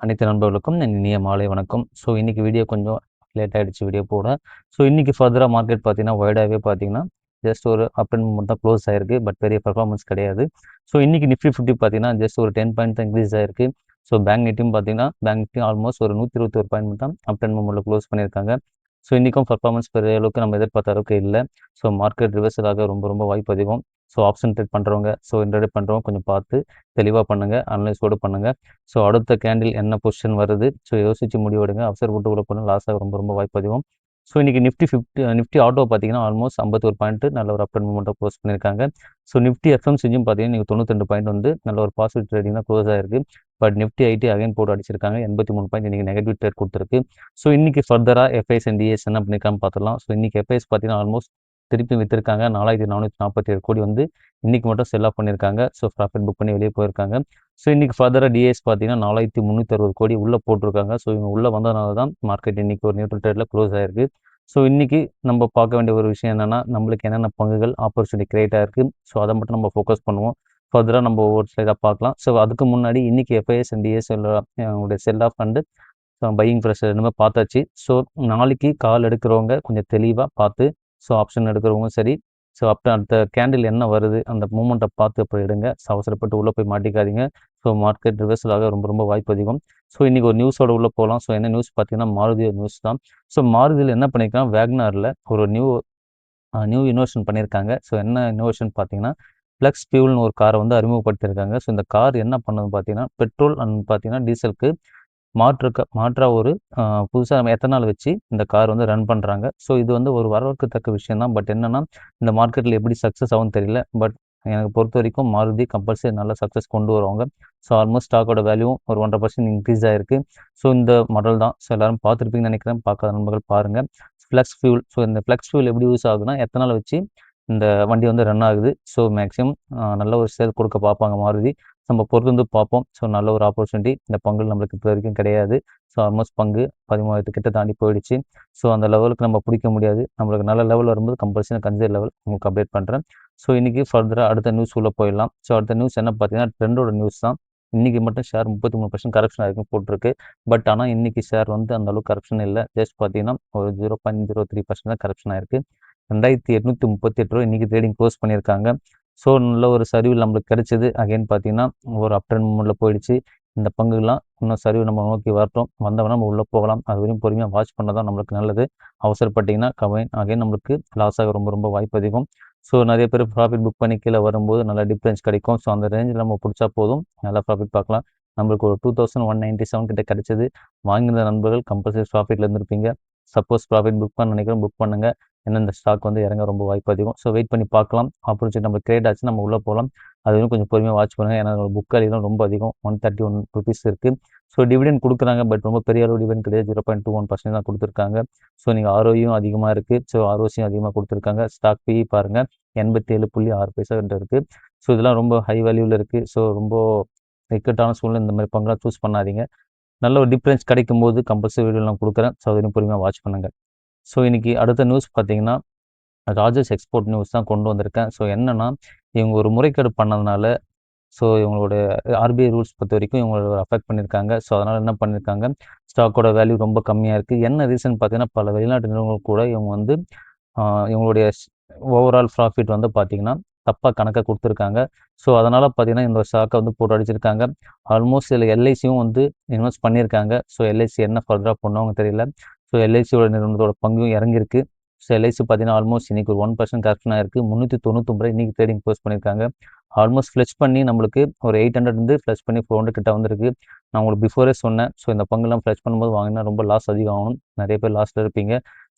அனைத்து நண்பர்களுக்கும் என் இனிய மாலை வணக்கம். ஸோ இன்னைக்கு வீடியோ கொஞ்சம் லேட் ஆயிடுச்சு வீடியோ போட. ஸோ இன்னைக்கு ஃபர்தராக மார்க்கெட் பார்த்தீங்கன்னா ஒய்டாகவே பார்த்தீங்கன்னா ஜஸ்ட் ஒரு அப் அண்ட் மூவ் தான் க்ளோஸ் ஆயிருக்கு. பட் பெரிய பெர்ஃபார்மன்ஸ் கிடையாது. ஸோ இன்னைக்கு நிஃப்டி 50 பார்த்தீங்கன்னா ஜஸ்ட் ஒரு 10 பாயிண்ட் தான் இன்க்ரீஸ் ஆயிருக்கு. ஸோ பேங்க் நிஃப்டியும் பார்த்தீங்கன்னா பேங்க் நிஃப்டி ஆல்மோஸ்ட் ஒரு 121 பாயிண்ட் தான் அப் அண்ட் மூவ்ல க்ளோஸ் பண்ணியிருக்காங்க. ஸோ இன்றைக்கும் பர்ஃபார்மன்ஸ் பெரிய அளவுக்கு நம்ம எதிர்பார்த்த அளவுக்கு இல்லை. ஸோ மார்க்கெட் ரிவர்சலாக ரொம்ப ரொம்ப வாய்ப்பு அதிகம். ஸோ ஆப்ஷன் ட்ரேட் பண்ணுறவங்க, ஸோ இன்ட்ராடே பண்ணுறவங்க கொஞ்சம் பார்த்து தெளிவாக பண்ணுங்கள், அனலைஸோடு பண்ணுங்கள். ஸோ அடுத்த கேண்டில் என்ன பொசிஷன் வருது, ஸோ யோசிச்சு முடிவெடுங்க. அவசரப்பட்டு உள்ள போனால் லாஸ் ஆக ரொம்ப ரொம்ப வாய்ப்பு அதிகம். ஸோ இன்றைக்கி நிஃப்டி ஆட்டோ பார்த்தீங்கன்னா ஆல்மோஸ்ட் 51 பாயிண்ட் நல்ல ஒரு அப் அண்ட் மூவ்மெண்ட்டாக க்ளோஸ் பண்ணியிருக்காங்க. ஸோ நிஃப்டி எஃப்எம்சிஜியும் பார்த்தீங்கன்னா நீங்கள் 92 பாயிண்ட் வந்து நல்ல ஒரு பாசிட்டிவ் ட்ரேடிங் தான் க்ளோஸ் ஆயிருக்கு. பட் நிஃப்டி ஐடி அகைன் போட்டு அடிச்சிருக்காங்க 83 பாயிண்ட் இன்றைக்கி நெகட்டிவ் ட்ரேட் கொடுத்துருக்கு. ஸோ இன்றைக்கி ஃபர்தராக எஃப்ஐஎஸ் அண்ட் டிஎஸ் என்ன பண்ணியிருக்கான்னு பார்த்துலாம். ஸோ இன்றைக்கி எஃப்ஐஎஸ் பார்த்தீங்கன்னா ஆல்மோஸ்ட் திருப்பி விற்றுருக்காங்க 4447 கோடி வந்து இன்றைக்கி மட்டும் செல் ஆஃப் பண்ணியிருக்காங்க. ஸோ ப்ராஃபிட் புக் பண்ணி வெளியே போயிருக்காங்க. ஸோ இன்றைக்கி ஃபர்தராக டிஎஸ் பார்த்தீங்கன்னா 4360 கோடி உள்ளே போட்டிருக்காங்க. ஸோ இவங்க உள்ளே வந்ததுனால தான் மார்க்கெட் இன்றைக்கி ஒரு நியூட்ரல் ட்ரேடில் க்ளோஸ் ஆயிருக்கு. ஸோ இன்றைக்கி நம்ம பார்க்க வேண்டிய ஒரு விஷயம் என்னென்னா, நம்மளுக்கு என்னென்ன பங்குகள் ஆப்பர்ச்சுனிட்டி கிரியேட் ஆகிருக்கு, ஸோ அதை மட்டும் நம்ம ஃபோக்கஸ் பண்ணுவோம். ஃபர்தராக நம்ம ஒவ்வொரு ஸ்லைடாக பார்க்கலாம். ஸோ அதுக்கு முன்னாடி இன்றைக்கி எஃப்ஐஎஸ் அண்ட் டிஎஸ் அவங்களுடைய செல் ஆஃப் அண்டு பையிங் ப்ரெஷர் ரெண்டுமே பார்த்தாச்சு. ஸோ நாளைக்கு கால் எடுக்கிறவங்க கொஞ்சம் தெளிவாக பார்த்து, ஸோ ஆப்ஷன் எடுக்கிறவங்க சரி, ஸோ அடுத்த கேண்டில் என்ன வருது அந்த மூமெண்ட்டை பார்த்து அப்போ எடுங்க. அவசரப்பட்டு உள்ளே போய் மாட்டிக்காதீங்க. ஸோ மார்க்கெட் ரிவர்சலாக ரொம்ப ரொம்ப வாய்ப்பு அதிகம். ஸோ இன்றைக்கி ஒரு நியூஸோட உள்ளே போகலாம். ஸோ என்ன நியூஸ் பார்த்தீங்கன்னா மாருதி நியூஸ் தான். ஸோ மாருதியில் என்ன பண்ணியிருக்காங்க, வேக்னாரில் ஒரு நியூ இனோவேஷன் பண்ணியிருக்காங்க. ஸோ என்ன இனோவேஷன் பார்த்தீங்கன்னா, ஃப்ளெக்ஸ் ஃபியூல்னு ஒரு காரை வந்து அறிமுகப்படுத்தியிருக்காங்க. ஸோ இந்த கார் என்ன பண்ணுது பார்த்தீங்கன்னா, பெட்ரோல் அண்ட் பார்த்தீங்கன்னா டீசலுக்கு மாற்றா ஒரு புதுசாக எத்தனால் வச்சு இந்த கார் வந்து ரன் பண்ணுறாங்க. ஸோ இது வந்து ஒரு வரவேற்கத்தக்க விஷயம் தான். பட் என்னென்னா, இந்த மார்க்கெட்டில் எப்படி சக்ஸஸ் ஆகும்னு தெரியல. பட் எனக்கு பொறுத்த வரைக்கும் மாருதி கம்பல்சரி நல்ல சக்ஸஸ் கொண்டு வருவாங்க. ஸோ ஆல்மோஸ்ட் ஸ்டாக்கோட வேல்யூவும் ஒரு 1.5% இன்க்ரீஸ் ஆகிருக்கு. ஸோ இந்த மாடல் தான். ஸோ எல்லோரும் பார்த்துருப்பீங்கன்னு நினைக்கிறேன். பார்க்காத நண்பர்கள் பாருங்கள். Flex fuel. ஸோ இந்த ஃப்ளெக்ஸ் ஃபியூல் எப்படி யூஸ் ஆகுதுன்னா, எத்தனால் வச்சு இந்த வண்டி வந்து ரன் ஆகுது. ஸோ மேக்ஸிமம் நல்ல ஒரு சேல் கொடுக்க பார்ப்பாங்க மாருதி. நம்ம பொறுத்து வந்து பார்ப்போம். ஸோ நல்ல ஒரு ஆப்பர்ச்சுனிட்டி இந்த பங்குகள் நம்மளுக்கு இப்போ வரைக்கும் கிடையாது. ஸோ ஆல்மோஸ்ட் பங்கு 13,000 கிட்ட தாண்டி போயிடுச்சு. ஸோ அந்த லெவலுக்கு நம்ம பிடிக்க முடியாது. நம்மளுக்கு நல்ல லெவல் வரும்போது கம்பல்சரி கன்சிடர் லெவல் உங்களுக்கு அப்டேட் பண்ணுறேன். ஸோ இன்றைக்கி ஃபர்தராக அடுத்த நியூஸ் உள்ளே போயிடலாம். ஸோ அடுத்த நியூஸ் என்ன பார்த்தீங்கன்னா, ட்ரெண்டோட நியூஸ் தான். இன்றைக்கி மட்டும் ஷேர் 33% கரெக்ஷன் ஆகிருக்கும் போட்டிருக்கு. பட் ஆனால் இன்றைக்கி ஷேர் வந்து அந்த அளவுக்கு கரெக்ஷன் இல்லை. ஜஸ்ட் பார்த்தீங்கன்னா ஒரு 0.03% தான் கரெக்ஷன் ஆகிருக்கு. 2838 ரூபா இன்றைக்கி ட்ரேடிங் க்ளோஸ் பண்ணியிருக்காங்க. ஸோ நல்ல ஒரு சரிவு நம்மளுக்கு கிடைச்சிது. அகைன் பார்த்தீங்கன்னா ஒரு அப் ட்ரெண்ட் மூவ்மெண்ட்டில் போயிடுச்சு. இந்த பங்குகள்லாம் இன்னும் சரிவு நம்ம நோக்கி வரட்டும். வந்தவொடனே நம்ம உள்ளே போகலாம். அது வரையும் பொறுமையாக வாட்ச் பண்ண தான் நம்மளுக்கு நல்லது. அவசரப்பட்டிங்கன்னா அகைன் நம்மளுக்கு லாஸ் ஆக ரொம்ப ரொம்ப வாய்ப்பு அதிகம். ஸோ நிறைய பேர் ப்ராஃபிட் புக் பண்ணி கீழே வரும்போது நல்ல டிஃப்ரென்ஸ் கிடைக்கும். ஸோ அந்த ரேஞ்சில் நம்ம பிடிச்சா போதும், நல்லா ப்ராஃபிட் பார்க்கலாம். நம்மளுக்கு ஒரு 2197 கிட்ட கிடைச்சது. வாங்கின நண்பர்கள் கம்பல்சரி ப்ராஃபிட்டில் இருந்திருப்பீங்க. சப்போஸ் ப்ராஃபிட் புக் பண்ண நினைக்கிறோம், புக் பண்ணுங்கள். ஏன்னா இந்த ஸ்டாக் வந்து இறங்க ரொம்ப வாய்ப்பு அதிகம். ஸோ வெயிட் பண்ணி பார்க்கலாம். ஆப்பர்ச்சுனிட்டி நம்ம கிரியேட் ஆச்சு, நம்ம உள்ளே போகலாம். அது வரைக்கும் கொஞ்சம் பொறுமையாக வாட்ச் பண்ணுங்கள். ஏன்னா புக் வேல்யூலாம் ரொம்ப அதிகம், 131 ருபீஸ் இருக்குது. ஸோ டிவிடெண்ட் கொடுக்குறாங்க. பட் ரொம்ப பெரிய அளவு டிவிடெண்ட் கிடையாது. 0.21% தான் கொடுத்துருக்காங்க. ஸோ நீங்கள் ஆர்ஓயும் அதிகமாக இருக்குது. ஸோ ஆர்ஓசியும் அதிகமாக கொடுத்துருக்காங்க. ஸ்டாக் பிஇ பாருங்கள் 87.6 பைசா கிட்ட இருக்குது. ஸோ இதெல்லாம் ரொம்ப ஹை வேல்யூவில் இருக்குது. ஸோ ரொம்ப இக்கட்டான சூழ்நிலை இந்த மாதிரி பங்கெலாம் சூஸ் பண்ணாதீங்க. நல்ல ஒரு டிஃப்ரென்ஸ் கிடைக்கும் போது கம்பல்சரி வீடியோ நான் கொடுக்குறேன். ஸோ அது வரையும் பொறுமையாக வாட்ச் பண்ணுங்கள். ஸோ இன்றைக்கி அடுத்த நியூஸ் பார்த்தீங்கன்னா, ராஜேஷ் எக்ஸ்போர்ட் நியூஸ் தான் கொண்டு வந்திருக்கேன். ஸோ என்னென்னா, இவங்க ஒரு முறைகேடு பண்ணதுனால, ஸோ இவங்களோட ஆர்பிஐ ரூல்ஸ் பொறுத்த வரைக்கும் இவங்களோட அஃபெக்ட் பண்ணியிருக்காங்க. ஸோ அதனால் என்ன பண்ணியிருக்காங்க, ஸ்டாக்கோட வேல்யூ ரொம்ப கம்மியாக இருக்குது. என்ன ரீசன் பார்த்தீங்கன்னா, பல வெளிநாட்டு நிறுவனங்கள் கூட இவங்க வந்து இவங்களுடைய ஓவரால் ப்ராஃபிட் வந்து பார்த்திங்கன்னா தப்பாக கணக்காக கொடுத்துருக்காங்க. ஸோ அதனால் பார்த்திங்கன்னா இந்த ஸ்டாக்கை வந்து போட்டு அடிச்சிருக்காங்க. ஆல்மோஸ்ட் இதில் எல்ஐசியும் வந்து இன்வெஸ்ட் பண்ணியிருக்காங்க. ஸோ எல்ஐசி என்ன ஃபர்தராக பண்ணுவாங்க தெரியல. ஸோ எல்ஐசியோட நிறுவனத்தோட பங்கும் இறங்கியிருக்கு. ஸோ எல்ஐசி பார்த்தீங்கன்னா ஆல்மோஸ்ட் இன்றைக்கி ஒரு 1% கரெக்ஷன் ஆகிருக்கு. 399 இன்றைக்கி ட்ரேடிங் க்ளோஸ் பண்ணியிருக்காங்க. ஆல்மோஸ்ட் ஃப்ளெச் பண்ணி நம்மளுக்கு ஒரு 800 இருந்து ஃப்ளெச் பண்ணி 400 கிட்ட வந்திருக்கு. நான் உங்களுக்கு பிஃபோரே சொன்னேன். ஸோ இந்த பங்குலாம் ஃப்ளெச் பண்ணும்போது வாங்கினா ரொம்ப லாஸ் அதிகம் ஆகும். நிறைய பேர் லாஸில் இருப்பீங்க.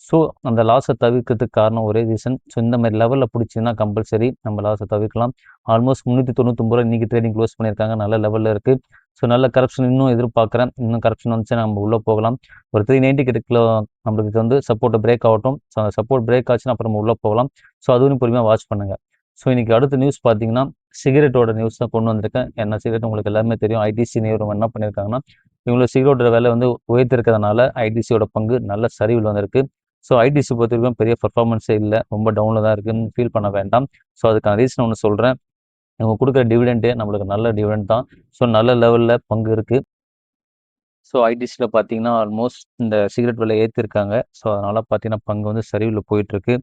ஸோ அந்த லாஸை தவிர்க்கிறதுக்கு காரணம் ஒரே ரீசன். ஸோ இந்த மாதிரி லெவலில் பிடிச்சின்னா கம்பல்சரி நம்ம லாஸை தவிர்க்கலாம். ஆல்மோஸ்ட் 399 ரூபா இன்றைக்கி ட்ரேடிங் க்ளோஸ் பண்ணியிருக்காங்க. நல்ல லெவலில் இருக்குது. ஸோ நல்ல கரப்ஷன் இன்னும் எதிர்பார்க்குறேன். இன்னும் கரப்ஷன் வந்துச்சுன்னா நம்ம உள்ளே போகலாம். ஒரு 390 கிட்ட நம்மளுக்கு வந்து சப்போர்ட்டை பிரேக் ஆகட்டும். ஸோ அந்த சப்போர்ட் பிரேக் ஆச்சுன்னா அப்புறம் நம்ம உள்ளே போகலாம். ஸோ அதுவும் பொறுமையாக வாட்ச் பண்ணுங்கள். ஸோ இன்றைக்கி அடுத்த நியூஸ் பார்த்தீங்கன்னா, சிகரெட்டோட நியூஸ் தான் கொண்டு வந்திருக்கேன். ஏன்னா சிகரெட் உங்களுக்கு எல்லாருமே தெரியும். ஐடிசி நிறுவனம் என்ன பண்ணியிருக்காங்கன்னா, இவங்களோட சிகரெட்டோட விலை வந்து உயர்த்திருக்கிறதுனால ஐடிசியோட பங்கு நல்ல சரிவில் வந்திருக்கு. ஸோ ஐடிசி பொறுத்த வரைக்கும் பெரிய பர்ஃபார்மன்ஸே இல்லை, ரொம்ப டவுனில் தான் இருக்குதுன்னு ஃபீல் பண்ண வேண்டாம். ஸோ அதுக்கான ரீசன் ஒன்று சொல்கிறேன். இவங்க கொடுக்குற டிவிடெண்டே நம்மளுக்கு நல்ல டிவிடெண்ட் தான். ஸோ நல்ல லெவலில் பங்கு இருக்குது. ஸோ ஐடிசியில் பார்த்தீங்கன்னா ஆல்மோஸ்ட் இந்த சிகரெட் விலை ஏற்றிருக்காங்க. ஸோ அதனால் பார்த்தீங்கன்னா பங்கு வந்து சரிவில் போயிட்டுருக்கு.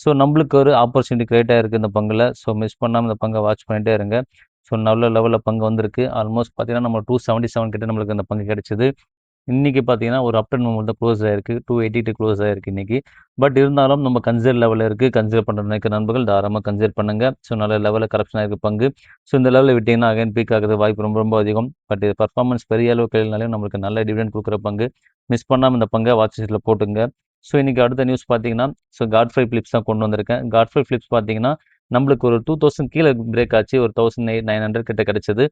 ஸோ நம்மளுக்கு ஒரு ஆப்பர்ச்சுனிட்டி கிரியேட் ஆயிருக்கு இந்த பங்குல. ஸோ மிஸ் பண்ணாமல் இந்த பங்கை வாட்ச் பண்ணிட்டே இருங்க. ஸோ நல்ல லெவலில் பங்கு வந்திருக்கு. ஆல்மோஸ்ட் பார்த்தீங்கன்னா நம்ம 277 கிட்ட நம்மளுக்கு இந்த பங்கு கிடைச்சது. இன்னைக்கு பார்த்தீங்கன்னா ஒரு அப் அண்ட் மூவ்மெண்ட் தான் க்ளோஸ் ஆயிருக்கு. 282 க்ளோஸ் ஆயிருக்கு இன்னைக்கு. பட் இருந்தாலும் நம்ம கன்சிடர் லெவலில் இருக்குது. கன்சிடர் பண்ணுற நினைக்கிற நண்பர்கள் தாராளமாக கன்சிடர் பண்ணுங்க. ஸோ நல்ல லெவலில் கரெக்ஷன் ஆயிருக்கு பங்கு. ஸோ இந்த லெவலில் விட்டிங்கன்னா அகைன் பீக் ஆகுது வாய்ப்பு ரொம்ப ரொம்ப அதிகம். பட் இது பர்ஃபார்மன்ஸ் பெரிய அளவு இல்லைனாலும் நம்மளுக்கு நல்ல டிவிடெண்ட் கொடுக்குற பங்கு. மிஸ் பண்ணாமல் இந்த பங்கை வாட்ச் லிஸ்ட்டில் போட்டுங்க. ஸோ இன்னைக்கு அடுத்த நியூஸ் பார்த்தீங்கன்னா ஸோ காட்ஃப்ரை ஃபிலிப்ஸ் தான் கொண்டு வந்திருக்கேன். காட்ஃப்ரை ஃபிலிப்ஸ் பார்த்தீங்கன்னா நம்மளுக்கு ஒரு 2000 கீழே பிரேக் ஆச்சு. ஒரு 1900 கிட்ட கிடைச்சது.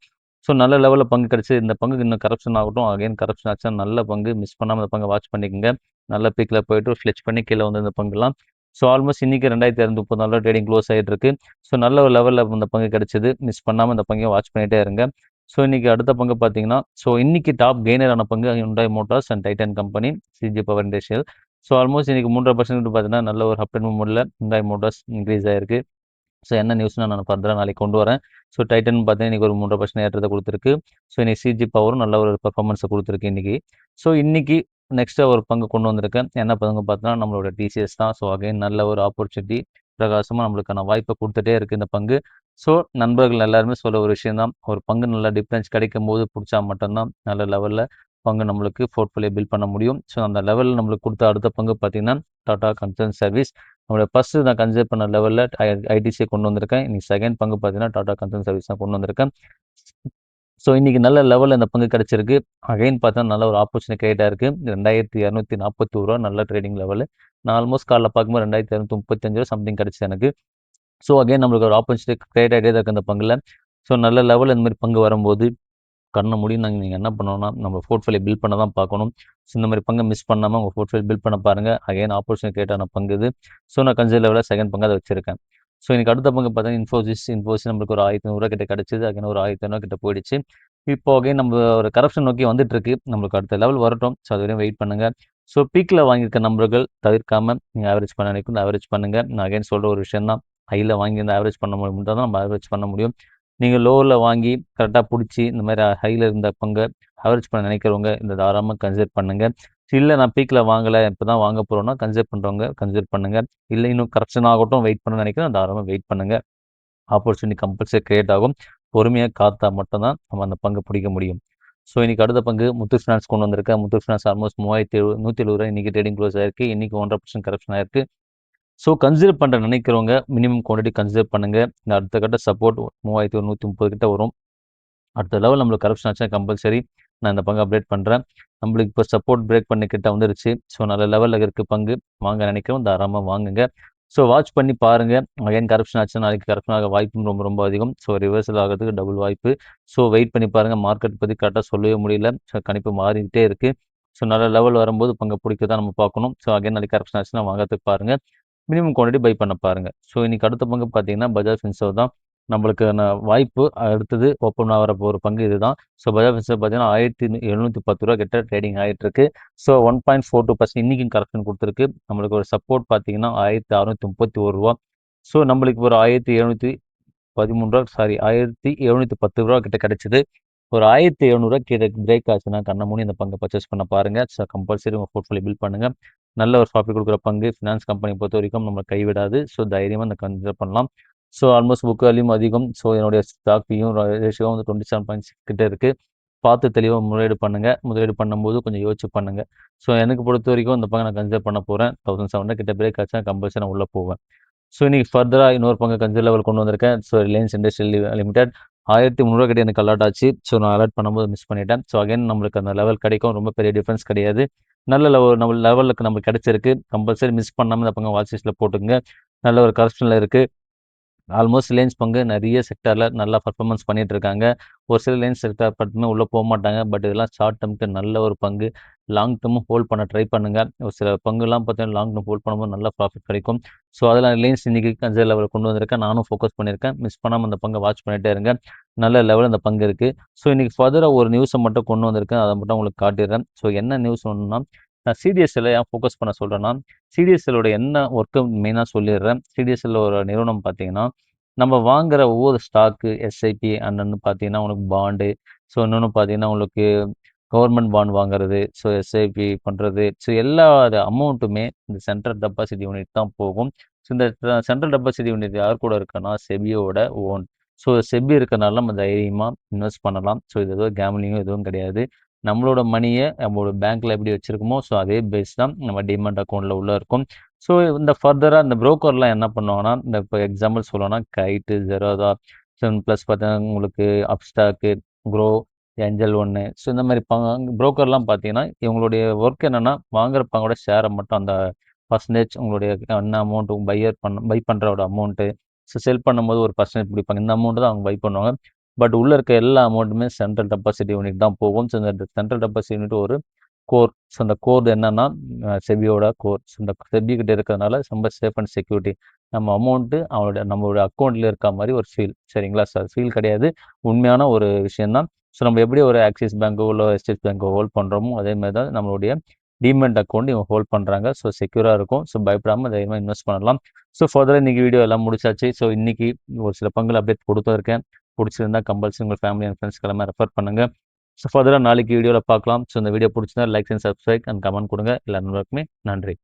ஸோ நல்ல லெவலில் பங்கு கிடச்சி இந்த பங்குக்கு இன்னும் கரப்ஷன் ஆகட்டும். அகைன் கரப்ஷன் ஆச்சா நல்ல பங்கு. மிஸ் பண்ணாமல் இந்த பங்கை வாட்ச் பண்ணிக்கோங்க. நல்ல பீக்கில் போயிட்டு ஃப்ளெச் பண்ணி கீழே வந்து இந்த பங்குலாம். ஸோ ஆல்மோஸ்ட் இன்னைக்கு 2234 ட்ரேடிங் க்ளோஸ் ஆகிட்டு இருக்கு. ஸோ நல்ல ஒரு லெவலில் இந்த பங்கு கிடைச்சது. மிஸ் பண்ணாமல் இந்த பங்கை வாட்ச் பண்ணிகிட்டே இருங்க. ஸோ இன்னைக்கு அடுத்த பங்கு பார்த்தீங்கன்னா ஸோ இன்னைக்கு டாப் கெய்னர் ஆன பங்கு Hyundai Motors and Titan company, CG power industrial. So almost இன்னைக்கு 3.5% பார்த்தீங்கன்னா நல்ல ஒரு அப் அண்ட் மூவ்மெண்ட்ல ஹுண்டாய் மோட்டார்ஸ் இன்க்ரீஸ் ஆயிருக்கு. ஸோ என்ன நியூஸ்னால் நான் ஃபர்தராக நாளைக்கு கொண்டு வரேன். ஸோ டைட்டன் பார்த்தீங்கன்னா இன்றைக்கி ஒரு 3% ஏற்றத்தை கொடுத்துருக்கு. ஸோ இன்றைக்கி சிஜி பவரும் நல்ல ஒரு பர்ஃபார்மன்ஸை கொடுத்துருக்கு இன்றைக்கி. ஸோ இன்றைக்கி நெக்ஸ்ட்டாக ஒரு பங்கு கொண்டு வந்திருக்கேன். என்ன பங்கு பார்த்தோன்னா நம்மளோட டிசிஎஸ் தான். ஸோ அகைன் நல்ல ஒரு ஆப்பர்ச்சுனிட்டி பிரகாசமாக நம்மளுக்கான வாய்ப்பை கொடுத்துட்டே இருக்குது இந்த பங்கு. ஸோ நண்பர்கள் எல்லாருமே சொல்ல ஒரு விஷயம் தான், ஒரு பங்கு நல்லா டிஃப்ரென்ஸ் கிடைக்கும் போது பிடிச்சா மட்டும்தான் நல்ல லெவலில் பங்கு நம்மளுக்கு போர்ட்ஃபோலியோ பில்ட் பண்ண முடியும். ஸோ அந்த லெவலில் நம்மளுக்கு கொடுத்த அடுத்த பங்கு பார்த்தீங்கன்னா டாடா கன்சர்ன் சர்வீஸ். நம்மளோட ஃபஸ்ட்டு நான் கன்சிடர் பண்ண லெவலில் ஐடிசியை கொண்டு வந்திருக்கேன். இன்னைக்கு செகண்ட் பங்கு பார்த்தீங்கன்னா டாடா கன்சர்ன் சர்வீஸ் தான் கொண்டு வந்திருக்கேன். ஸோ இன்றைக்கி நல்ல லெவலில் இந்த பங்கு கிடச்சிருக்கு. அகைன் பார்த்தா நல்ல ஒரு ஆப்பர்ச்சுனிட்டி கிரியேட் ஆயிருக்கு. 2241 நல்ல ட்ரேடிங் லெவலு. நான் ஆல்மோஸ்ட் காலைல பார்க்கும்போது 2235 சம்திங் கிடச்சி எனக்கு. ஸோ அகைன் நம்மளுக்கு ஒரு ஆப்பர்ச்சுனிட்டி கிரியேட் ஆகிட்டே தான் இருக்குது அந்த பங்கில். ஸோ நல்ல லெவலில் இந்த மாதிரி பங்கு வரும்போது கண்ண மூடி நீங்கள் என்ன பண்ணணும்னா நம்ம போர்ட்ஃபோலியோ பில்ட் பண்ண தான் பார்க்கணும். ஸோ இந்த மாதிரி பங்கை மிஸ் பண்ணாமல் உங்கள் போர்ட்ஃபோலியோ பில்ட் பண்ண பாருங்கள். அகைன் ஆப்பர்ச்சுனிட்டி கிரியேட் ஆன பங்கு இது. ஸோ நான் கன்சிடர் லெவலில் செகண்ட் பங்கு அதை வச்சிருக்கேன். ஸோ எனக்கு அடுத்த பங்கு பார்த்தீங்கன்னா இன்ஃபோசிஸ் நம்மளுக்கு ஒரு 1500 கிட்ட கிடச்சிது. அகைன் ஒரு 1500 கிட்ட போயிடுச்சு. இப்போ அகைன் நம்ம ஒரு கரப்ஷன் நோக்கி வந்துட்டு இருக்கு. நம்மளுக்கு அடுத்த லெவல் வரட்டும். ஸோ அது வரையும் வெயிட் பண்ணுங்கள். ஸோ பீக்கில் வாங்கியிருக்க நம்பர்கள் தவிர்க்காமல் நீங்கள் ஆவரேஜ் பண்ண நினைக்கும் ஆவரேஜ் பண்ணுங்கள். நான் அகைன் சொல்கிற ஒரு விஷயம் தான், ஹையில் வாங்கி இந்த ஆவரேஜ் பண்ண முடியும் தான் நம்ம ஆவரேஜ் பண்ண முடியும். நீங்கள் லோவில் வாங்கி கரெக்டாக பிடிச்சி இந்த மாதிரி ஹையில் இருந்த பங்கை ஆவரேஜ் பண்ண நினைக்கிறவங்க இந்த தாராளமாக கன்சிடர் பண்ணுங்கள். இல்லை நான் பீக்கில் வாங்கலை இப்போ தான் வாங்க போகிறோன்னா கன்சிடர் பண்ணுறவங்க கன்சிடர் பண்ணுங்கள். இல்லை இன்னும் கரெக்ஷன் ஆகட்டும் வெயிட் பண்ண நினைக்கிறேன் தாராளமாக வெயிட் பண்ணுங்கள். ஆப்பர்ச்சுனிட்டி கம்பல்சரி கிரியேட் ஆகும். பொறுமையாக காத்தா மட்டும்தான் நம்ம அந்த பங்கை பிடிக்க முடியும். ஸோ இன்றைக்கி அடுத்த பங்கு முத்தூட் ஃபினான்ஸ் கொண்டு வந்திருக்கேன். முத்தூட் ஃபினான்ஸ் ஆல்மோஸ்ட் 3170 இன்றைக்கி ட்ரேடிங் க்ளோஸ் ஆயிருக்கு. இன்றைக்கி 1.5% கரெக்ஷன் ஆயிருக்கு. ஸோ கன்சிடர் பண்ணுற நினைக்கிறவங்க மினிமம் குவான்டிட்டி கன்சிடர் பண்ணுங்கள். இந்த அடுத்த கட்ட சப்போர்ட் 3130 கிட்ட வரும். அடுத்த லெவல் நம்மளுக்கு கரப்ஷன் ஆச்சுன்னா கம்பல்சரி நான் இந்த பங்கு அப்டேட் பண்ணுறேன். நம்மளுக்கு இப்போ சப்போர்ட் பிரேக் பண்ணி கிட்ட வந்துருச்சு. ஸோ நல்ல லெவலில் இருக்குது பங்கு. வாங்க நினைக்கிறோம் தாராளமாக வாங்குங்க. ஸோ வாட்ச் பண்ணி பாருங்கள். அகைன் கரப்ஷன் ஆச்சுன்னா நாளைக்கு கரப்ஷன் ஆக வாய்ப்பும் ரொம்ப ரொம்ப அதிகம். ஸோ ரிவர்சல் ஆகிறதுக்கு டபுள் வாய்ப்பு. ஸோ வெயிட் பண்ணி பாருங்கள். மார்க்கெட் பற்றி கரெக்டாக சொல்லவே முடியல. ஸோ கணிப்பு மாறிக்கிட்டே இருக்குது. ஸோ நல்ல லெவல் வரும்போது பங்கை பிடிக்க தான் நம்ம பார்க்கணும். ஸோ அகைன் நாளைக்கு கரப்ஷன் ஆச்சுன்னா வாங்கிறதுக்கு பாருங்கள். மினிமம் குவான்டிட்டி பை பண்ண பாருங்கள். ஸோ இன்றைக்கி அடுத்த பங்கு பார்த்தீங்கன்னா பஜாஜ் ஃபின்சர்வ் தான். நம்மளுக்கான வாய்ப்பு அடுத்தது ஓப்பன் ஆகிற ஒரு பங்கு இதுதான். ஸோ பஜாஜ் ஃபின்சர்வ் பார்த்தீங்கன்னா 1710 கிட்ட ட்ரேடிங் ஆகிட்டுருக்கு. ஸோ 1.42% இன்றைக்கும் கரெக்ஷன் கொடுத்துருக்கு. நம்மளுக்கு ஒரு சப்போர்ட் பார்த்தீங்கன்னா 1631. ஸோ நம்மளுக்கு ஒரு 1710 கிட்ட கிடைச்சிது. ஒரு 1700 கிட்ட பிரேக் ஆச்சுன்னா கண்ண மூடி இந்த பங்கை பர்ச்சேஸ் பண்ண பாருங்கள். ஸோ கம்பல்சரி உங்கள் போர்ட்ஃபோலியோ பில்ட் பண்ணுங்கள். நல்ல ஒரு ப்ராஃபிட் கொடுக்குற பங்கு ஃபினான்ஸ் கம்பெனி பொறுத்த வரைக்கும் நம்ம கைவிடாது. ஸோ தைரியமாக இந்த கன்சிடர் பண்ணலாம். ஸோ ஆல்மோஸ்ட் புக் வேல்யூம் அதிகம். ஸோ என்னுடைய ஸ்டாக் பியும் ரேஷியோ வந்து 27.6 கிட்ட இருக்குது. பார்த்து தெளிவாக முதலீடு பண்ணுங்கள். முதலீடு பண்ணும்போது கொஞ்சம் யோசிச்சு பண்ணுங்கள். ஸோ எனக்கு பொறுத்த வரைக்கும் இந்த பங்கை நான் கன்சிடர் பண்ண போகிறேன். 1700 கிட்ட பிரேக் ஆச்சுன்னா கம்பல்சரி நான் உள்ளே போவேன். ஸோ இன்றைக்கி ஃபர்தராக இன்னொரு பங்கு கன்சிடர் லெவல் கொண்டு வந்திருக்கேன். ஸோ ரிலையன்ஸ் இண்டஸ்ட்ரியல் லிமிடெட் 1300 கிட்ட எனக்கு அலர்ட் ஆச்சு. ஸோ நான் அலர்ட் பண்ணும்போது மிஸ் பண்ணிட்டேன். ஸோ அகைன் நம்மளுக்கு அந்த லெவல் கிடைக்கும். ரொம்ப பெரிய டிஃப்ரென்ஸ் கிடையாது. நல்ல லெவல் நம்ம லெவலுக்கு நம்மளுக்கு கிடைச்சிருக்கு. கம்பல்சரி மிஸ் பண்ணாமல் இந்த பங்கு வாட்ச் லிஸ்ட்டில் போட்டுங்க. நல்ல ஒரு கரெக்ஷனில் இருக்குது. ஆல்மோஸ்ட் ரிலையன்ஸ் பங்கு நிறைய செக்டாரில் நல்லா பர்ஃபார்மன்ஸ் பண்ணிகிட்டு இருக்காங்க. ஒரு சில ரிலையன்ஸ் செக்டார் மட்டுமே உள்ளே போக மாட்டாங்க. பட் இதெல்லாம் ஷார்ட் டேர்முக்கு நல்ல ஒரு பங்கு. லாங் டேர்மும் ஹோல்ட் பண்ண ட்ரை பண்ணுங்கள். ஒரு சில பங்குலாம் பார்த்தீங்கன்னா லாங் டேர்ம் ஹோல்ட் பண்ணும்போது நல்லா ப்ராஃபிட் கிடைக்கும். ஸோ அதெல்லாம் ரிலையன்ஸ் இன்றைக்கி கன்சிடர் லெவலில் கொண்டு வந்திருக்கேன். நானும் ஃபோக்கஸ் பண்ணியிருக்கேன். மிஸ் பண்ணாமல் அந்த பங்கை வாட்ச் பண்ணிகிட்டே இருங்க. நல்ல லெவலில் அந்த பங்கு இருக்குது. ஸோ இன்றைக்கி ஃபர்தராக ஒரு நியூஸை மட்டும் கொண்டு வந்திருக்கேன். அதை மட்டும் உங்களுக்கு காட்டிடுறேன். ஸோ என்ன நியூஸ் ஒன்றுனா, நான் சிடிஎஸ்எல்லை ஏன் ஃபோக்கஸ் பண்ண சொல்கிறேன்னா, சிடிஎஸ்எல்லோட என்ன ஒர்க்கு மெயினாக சொல்லிடுறேன். சிடிஎஸ்எல் ஒரு நிறுவனம் பார்த்தீங்கன்னா நம்ம வாங்குற ஒவ்வொரு ஸ்டாக்கு எஸ்ஐபி அண்ணன்னு பார்த்தீங்கன்னா உங்களுக்கு பாண்டு. ஸோ இன்னொன்று பார்த்தீங்கன்னா உங்களுக்கு கவர்மெண்ட் பாண்ட் வாங்குறது, ஸோ எஸ்ஐபி பண்ணுறது, ஸோ எல்லா அமௌண்ட்டுமே இந்த சென்ட்ரல் டெபாசிட் யூனிட் தான் போகும். ஸோ இந்த சென்ட்ரல் டெபாசிட் யூனிட் யார் கூட இருக்குன்னா செபியோட ஓன். ஸோ செபி இருக்கனால நம்ம தைரியமாக இன்வெஸ்ட் பண்ணலாம். ஸோ இது எதுவும் கேம்லிங்கும் எதுவும் கிடையாது. நம்மளோட மணியை நம்மளோட பேங்க்கில் எப்படி வச்சுருக்கோமோ ஸோ அதே பேஸ் தான் நம்ம டிமெண்ட் அக்கௌண்ட்டில் உள்ள இருக்கும். ஸோ இந்த ஃபர்தராக இந்த ப்ரோக்கர்லாம் என்ன பண்ணுவாங்கன்னா, இந்த இப்போ எக்ஸாம்பிள் சொல்லணும்னா கைட்டு, ஜெரோதா, ப்ளஸ் பார்த்தீங்கன்னா உங்களுக்கு அப்ஸ்டாக்கு, க்ரோ, ஏஞ்சல் ஒன்று. ஸோ இந்த மாதிரி ப்ரோக்கர்லாம் பார்த்தீங்கன்னா இவங்களுடைய ஒர்க் என்னென்னா வாங்குறப்பங்களோட ஷேரை மட்டும் அந்த பர்சன்டேஜ் உங்களுடைய என்ன அமௌண்ட்டு பை பண்ணுறோட அமௌண்ட்டு, ஸோ செல் பண்ணும்போது ஒரு பர்சன்டேஜ் பிடிப்பாங்க. இந்த அமௌண்ட்டு தான் அவங்க பை பண்ணுவாங்க. பட் உள்ளே இருக்க எல்லா அமௌண்ட்டுமே சென்ட்ரல் டெபாசிட் யூனிட் தான் போகும். ஸோ இந்த சென்ட்ரல் டெபாசிட் யூனிட் ஒரு கோர். ஸோ அந்த கோர் என்னன்னா செபியோட கோர். ஸோ இந்த செபி கிட்ட இருக்கிறதுனால ரொம்ப சேஃப் அண்ட் செக்யூரிட்டி. நம்ம அமௌண்ட்டு நம்மளோட அக்கௌண்ட்டில் இருக்க மாதிரி ஒரு ஃபீல். சரிங்களா சார்? ஃபீல் கிடையாது, உண்மையான ஒரு விஷயந்தான். ஸோ நம்ம எப்படி ஒரு ஆக்சிஸ் பேங்கோ இல்லை எஸ்டேட் பேங்கோ ஹோல்ட் பண்ணுறோமோ அதே மாதிரி தான் நம்மளுடைய டிமெண்ட் அக்கௌண்ட் இவங்க ஹோல்ட் பண்ணுறாங்க. ஸோ செக்யூராக இருக்கும். ஸோ பயப்படாமல் தைரியமாக இன்வெஸ்ட் பண்ணலாம். ஸோ ஃபர்தராக இன்றைக்கி வீடியோ எல்லாம் முடிச்சாச்சு. ஸோ இன்றைக்கி ஒரு சில பங்குல அப்டேட் கொடுத்துருக்கேன். பிடிச்சிருந்தா கம்பல்சரி உங்கள் ஃபேமிலி அண்ட் ஃப்ரெண்ட்ஸ்க்கு எல்லாமே ரெஃபர் பண்ணுங்கள். ஸோ ஃபர்தராக நாளைக்கு வீடியோவில் பார்க்கலாம். ஸோ இந்த வீடியோ பிடிச்சிருந்தா like and subscribe and comment கொடுங்க. எல்லா நண்பர்களுக்குமே நன்றி.